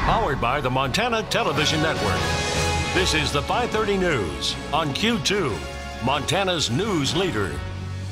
Powered by the Montana Television Network. This is the 5:30 News on Q2, Montana's news leader.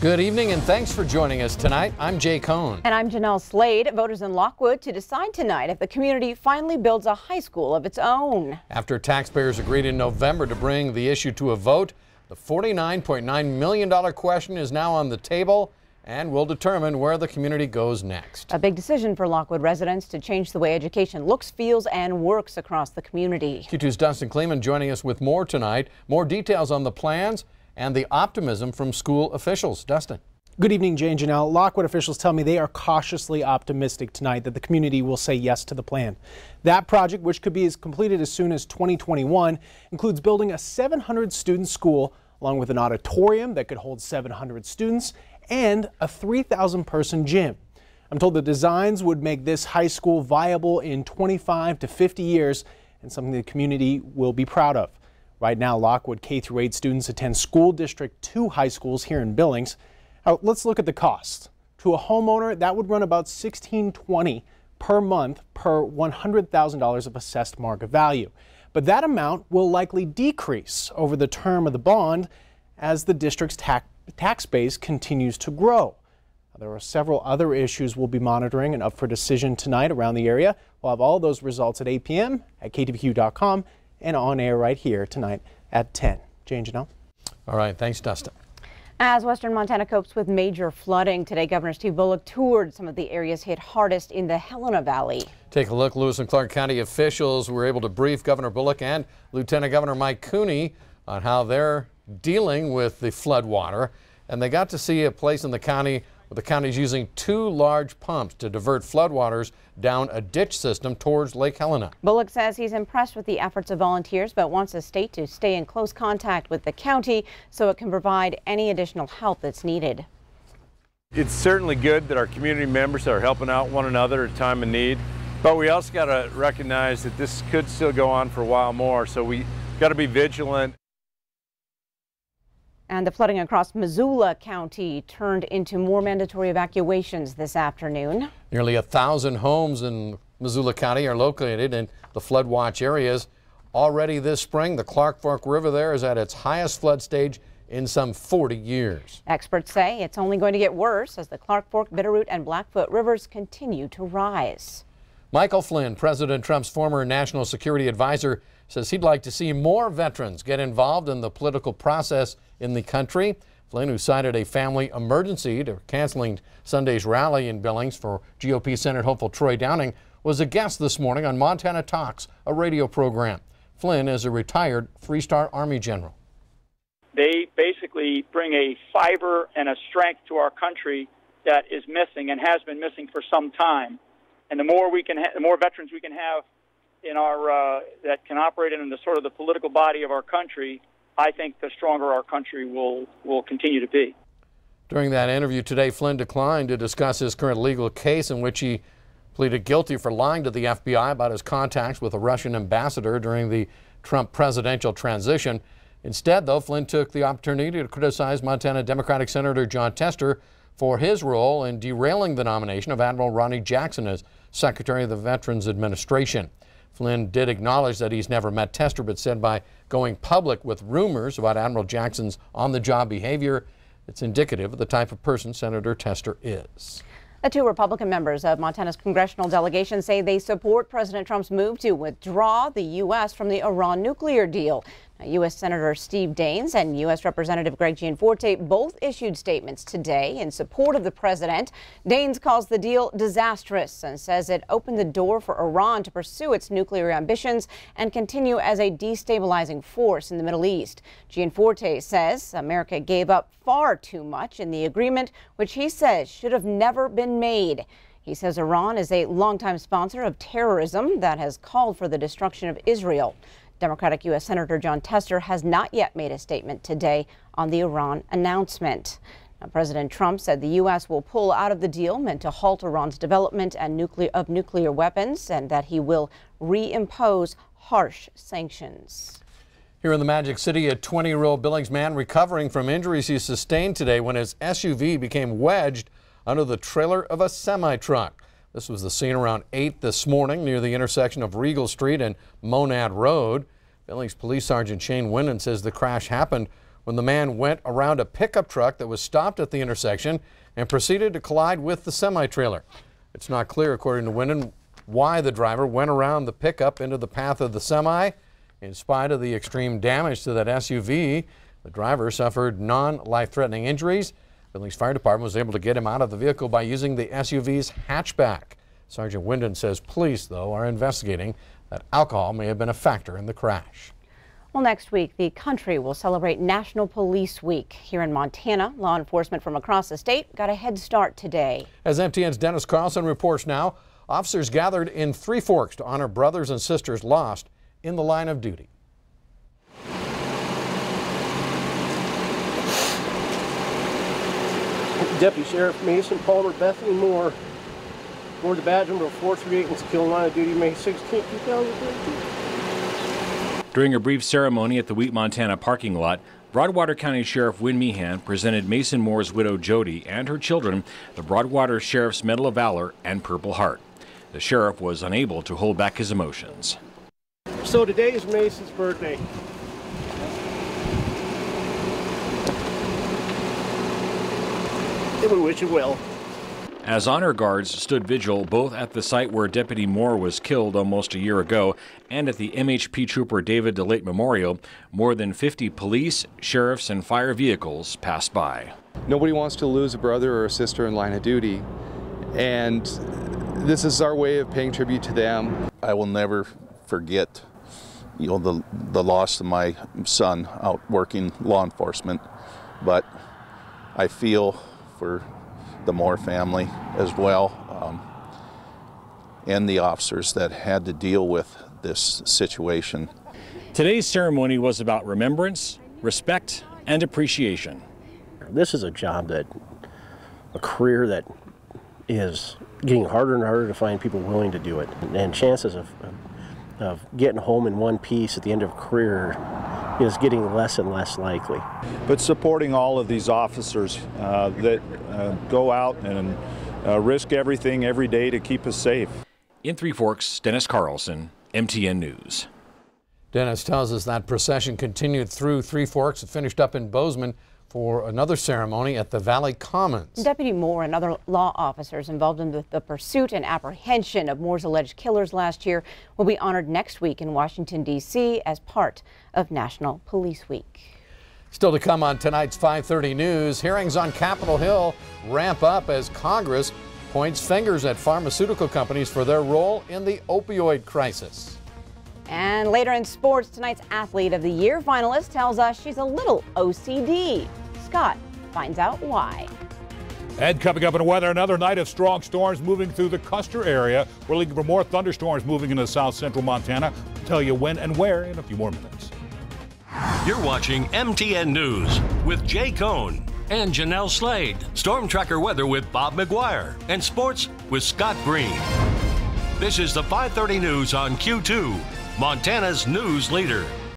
Good evening and thanks for joining us tonight. I'm Jay Cohn. And I'm Jeanelle Slade. Voters in Lockwood to decide tonight if the community finally builds a high school of its own. After taxpayers agreed in November to bring the issue to a vote, the $49.9 million question is now on the table and will determine where the community goes next. A big decision for Lockwood residents to change the way education looks, feels, and works across the community. Q2's Dustin Kleeman joining us with more tonight. More details on the plans and the optimism from school officials. Dustin. Good evening, Jay and Jeanelle. Lockwood officials tell me they are cautiously optimistic tonight that the community will say yes to the plan. That project, which could be completed as soon as 2021, includes building a 700-student school along with an auditorium that could hold 700 students and a 3,000-person gym. I'm told the designs would make this high school viable in 25 to 50 years and something the community will be proud of. Right now, Lockwood K-8 students attend School District 2 high schools here in Billings. Now, let's look at the cost. To a homeowner, that would run about $1,620 per month per $100,000 of assessed market value. But that amount will likely decrease over the term of the bond as the district's tax base continues to grow. There are several other issues we'll be monitoring and up for decision tonight around the area. We'll have all those results at 8 p.m. at KTVQ.com. and on air right here tonight at 10. Jay and Jeanelle. All right, thanks, Dustin. As western Montana copes with major flooding, today Governor Steve Bullock toured some of the areas hit hardest in the Helena Valley. Take a look. Lewis and Clark County officials were able to brief Governor Bullock and Lieutenant Governor Mike Cooney on how they're dealing with the flood water. And they got to see a place in the county where the county is using 2 large pumps to divert floodwaters down a ditch system towards Lake Helena. Bullock says he's impressed with the efforts of volunteers, but wants the state to stay in close contact with the county so it can provide any additional help that's needed. It's certainly good that our community members are helping out one another at a time of need, but we also got to recognize that this could still go on for a while more, so we got to be vigilant. And the flooding across Missoula County turned into more mandatory evacuations this afternoon. Nearly 1,000 homes in Missoula County are located in the flood watch areas. Already this spring, the Clark Fork River there is at its highest flood stage in some 40 years. Experts say it's only going to get worse as the Clark Fork, Bitterroot, and Blackfoot rivers continue to rise. Michael Flynn, President Trump's former national security advisor, says he'd like to see more veterans get involved in the political process in the country. Flynn, who cited a family emergency to canceling Sunday's rally in Billings for GOP Senate hopeful Troy Downing, was a guest this morning on Montana Talks, a radio program. Flynn is a retired Three-Star Army general. They basically bring a fiber and a strength to our country that is missing and has been missing for some time. And the more veterans we can have in our that can operate in the sort of the political body of our country, I think the stronger our country will continue to be. During that interview today, Flynn declined to discuss his current legal case in which he pleaded guilty for lying to the FBI about his contacts with a Russian ambassador during the Trump presidential transition. Instead, though, Flynn took the opportunity to criticize Montana Democratic Senator Jon Tester for his role in derailing the nomination of Admiral Ronnie Jackson as Secretary of the Veterans Administration. Flynn did acknowledge that he's never met Tester, but said by going public with rumors about Admiral Jackson's on-the-job behavior, it's indicative of the type of person Senator Tester is. The 2 Republican members of Montana's congressional delegation say they support President Trump's move to withdraw the U.S. from the Iran nuclear deal. Now, U.S. Senator Steve Daines and U.S. Representative Greg Gianforte both issued statements today in support of the president. Daines calls the deal disastrous and says it opened the door for Iran to pursue its nuclear ambitions and continue as a destabilizing force in the Middle East. Gianforte says America gave up far too much in the agreement, which he says should have never been made. He says Iran is a longtime sponsor of terrorism that has called for the destruction of Israel. Democratic U.S. Senator Jon Tester has not yet made a statement today on the Iran announcement. Now, President Trump said the U.S. will pull out of the deal meant to halt Iran's development and nuclear weapons, and that he will reimpose harsh sanctions. Here in the Magic City, a 20-year-old Billings man recovering from injuries he sustained today when his SUV became wedged under the trailer of a semi-truck. This was the scene around 8 this morning near the intersection of Regal Street and Monad Road. Billings Police Sergeant Shane Winden says the crash happened when the man went around a pickup truck that was stopped at the intersection and proceeded to collide with the semi-trailer. It's not clear, according to Winden, why the driver went around the pickup into the path of the semi. In spite of the extreme damage to that SUV, the driver suffered non-life-threatening injuries. Billings Fire Department was able to get him out of the vehicle by using the SUV's hatchback. Sergeant Winden says police, though, are investigating that alcohol may have been a factor in the crash. Well, next week, the country will celebrate National Police Week. Here in Montana, law enforcement from across the state got a head start today. As MTN's Dennis Carlson reports now, officers gathered in Three Forks to honor brothers and sisters lost in the line of duty. Deputy Sheriff Mason Palmer Bethany Moore wore the badge number 438 and was killed in line of duty May 16, 2013. During a brief ceremony at the Wheat, Montana parking lot, Broadwater County Sheriff Wynn Meehan presented Mason Moore's widow Jody and her children the Broadwater Sheriff's Medal of Valor and Purple Heart. The sheriff was unable to hold back his emotions. So today is Mason's birthday. And we wish you well. As honor guards stood vigil both at the site where Deputy Moore was killed almost a year ago and at the MHP Trooper David DeLate Memorial, more than 50 police, sheriffs, and fire vehicles passed by. Nobody wants to lose a brother or a sister in line of duty, and this is our way of paying tribute to them. I will never forget, the loss of my son out working law enforcement, but I feel for the Moore family as well, and the officers that had to deal with this situation. Today's ceremony was about remembrance, respect, and appreciation. This is a career that is getting harder and harder to find people willing to do it, and chances of getting home in one piece at the end of a career is getting less and less likely. But supporting all of these officers that go out and risk everything every day to keep us safe. In Three Forks, Dennis Carlson, MTN News. Dennis tells us that procession continued through Three Forks and finished up in Bozeman for another ceremony at the Valley Commons. Deputy Moore and other law officers involved in the pursuit and apprehension of Moore's alleged killers last year will be honored next week in Washington, D.C. as part of National Police Week. Still to come on tonight's 5:30 News, hearings on Capitol Hill ramp up as Congress points fingers at pharmaceutical companies for their role in the opioid crisis. And later in sports, tonight's Athlete of the Year finalist tells us she's a little OCD. Scott finds out why. And coming up in weather, another night of strong storms moving through the Custer area. We're looking for more thunderstorms moving into south central Montana. We'll tell you when and where in a few more minutes. You're watching MTN News with Jay Cohn and Jeanelle Slade. Storm Tracker weather with Bob McGuire. And sports with Scott Green. This is the 5:30 News on Q2, Montana's news leader.